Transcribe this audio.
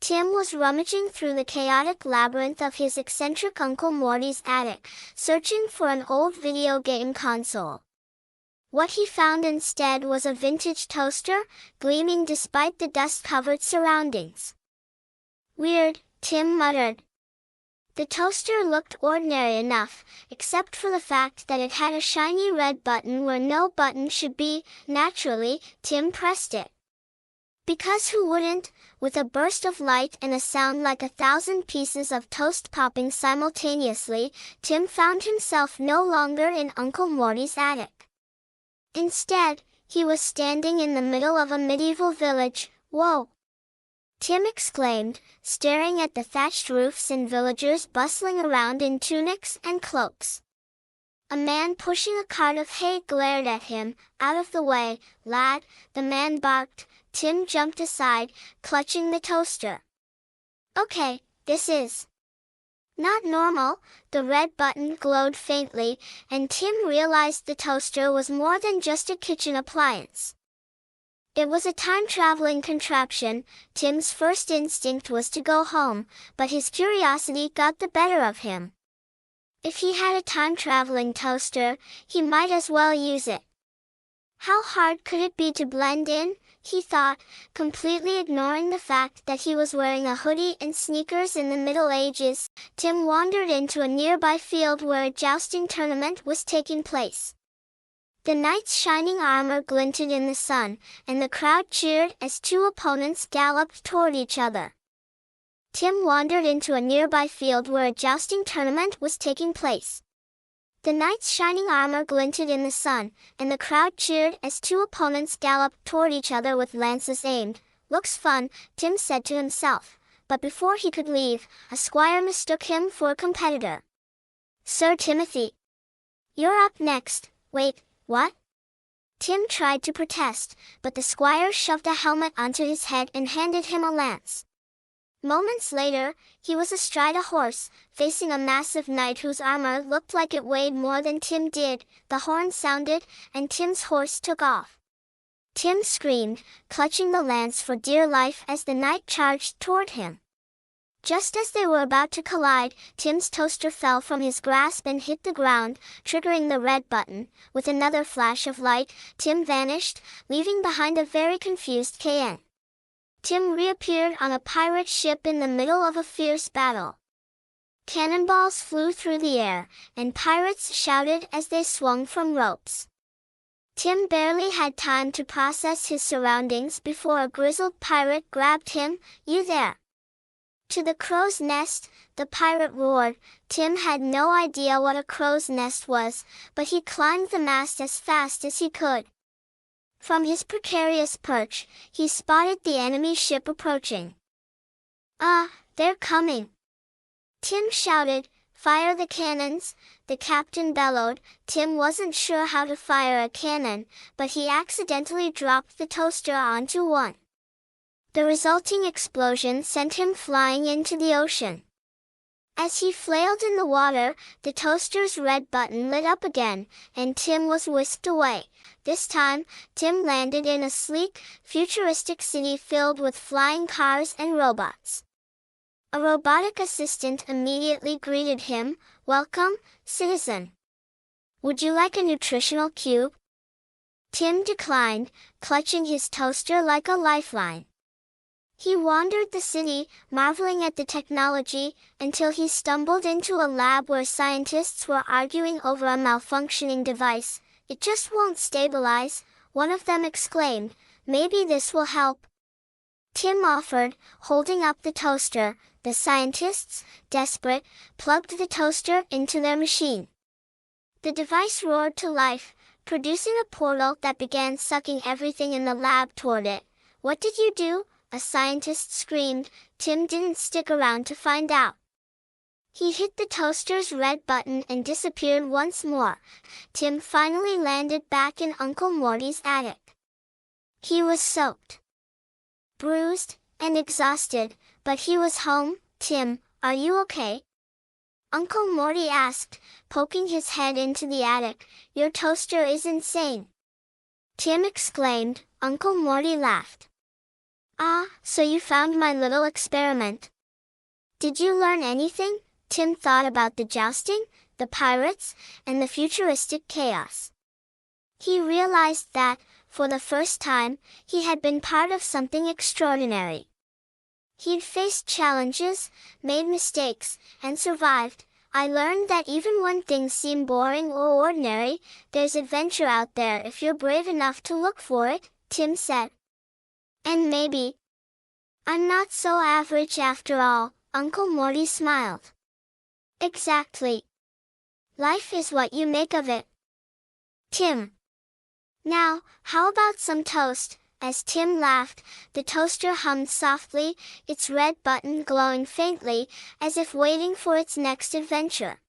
Tim was rummaging through the chaotic labyrinth of his eccentric Uncle Morty's attic, searching for an old video game console. What he found instead was a vintage toaster, gleaming despite the dust-covered surroundings. "Weird," Tim muttered. The toaster looked ordinary enough, except for the fact that it had a shiny red button where no button should be. Naturally, Tim pressed it. Because who wouldn't? With a burst of light and a sound like 1,000 pieces of toast popping simultaneously, Tim found himself no longer in Uncle Morty's attic. Instead, he was standing in the middle of a medieval village. "Whoa!" Tim exclaimed, staring at the thatched roofs and villagers bustling around in tunics and cloaks. A man pushing a cart of hay glared at him. "Out of the way, lad," the man barked. Tim jumped aside, clutching the toaster. "Okay, this is not normal." The red button glowed faintly, and Tim realized the toaster was more than just a kitchen appliance. It was a time-traveling contraption. Tim's first instinct was to go home, but his curiosity got the better of him. If he had a time-traveling toaster, he might as well use it. How hard could it be to blend in, he thought, completely ignoring the fact that he was wearing a hoodie and sneakers in the Middle Ages. Tim wandered into a nearby field where a jousting tournament was taking place. The knights' shining armor glinted in the sun, and the crowd cheered as two opponents galloped toward each other. Tim wandered into a nearby field where a jousting tournament was taking place. The knights' shining armor glinted in the sun, and the crowd cheered as two opponents galloped toward each other with lances aimed. "Looks fun," Tim said to himself, but before he could leave, a squire mistook him for a competitor. "Sir Timothy, you're up next." "Wait, what?" Tim tried to protest, but the squire shoved a helmet onto his head and handed him a lance. Moments later, he was astride a horse, facing a massive knight whose armor looked like it weighed more than Tim did. The horn sounded, and Tim's horse took off. Tim screamed, clutching the lance for dear life as the knight charged toward him. Just as they were about to collide, Tim's toaster fell from his grasp and hit the ground, triggering the red button. With another flash of light, Tim vanished, leaving behind a very confused KN. Tim reappeared on a pirate ship in the middle of a fierce battle. Cannonballs flew through the air, and pirates shouted as they swung from ropes. Tim barely had time to process his surroundings before a grizzled pirate grabbed him. "You there!" "To the crow's nest," the pirate roared. Tim had no idea what a crow's nest was, but he climbed the mast as fast as he could. From his precarious perch, he spotted the enemy ship approaching. They're coming!" Tim shouted. "Fire the cannons!" the captain bellowed. Tim wasn't sure how to fire a cannon, but he accidentally dropped the toaster onto one. The resulting explosion sent him flying into the ocean. As he flailed in the water, the toaster's red button lit up again, and Tim was whisked away. This time, Tim landed in a sleek, futuristic city filled with flying cars and robots. A robotic assistant immediately greeted him. "Welcome, citizen. Would you like a nutritional cube?" Tim declined, clutching his toaster like a lifeline. He wandered the city, marveling at the technology, until he stumbled into a lab where scientists were arguing over a malfunctioning device. "It just won't stabilize," one of them exclaimed. "Maybe this will help." Tim offered, holding up the toaster. The scientists, desperate, plugged the toaster into their machine. The device roared to life, producing a portal that began sucking everything in the lab toward it. "What did you do?" a scientist screamed. Tim didn't stick around to find out. He hit the toaster's red button and disappeared once more. Tim finally landed back in Uncle Morty's attic. He was soaked, bruised, and exhausted, but he was home. "Tim, are you okay?" Uncle Morty asked, poking his head into the attic. "Your toaster is insane," Tim exclaimed. Uncle Morty laughed. Ah, so you found my little experiment. Did you learn anything? Tim thought about the jousting, the pirates, and the futuristic chaos. He realized that, for the first time, he had been part of something extraordinary. He'd faced challenges, made mistakes, and survived. I learned that even when things seem boring or ordinary, there's adventure out there if you're brave enough to look for it, Tim said. And maybe I'm not so average after all, Uncle Morty smiled. Exactly. Life is what you make of it. Tim. Now, how about some toast? As Tim laughed, the toaster hummed softly, its red button glowing faintly, as if waiting for its next adventure.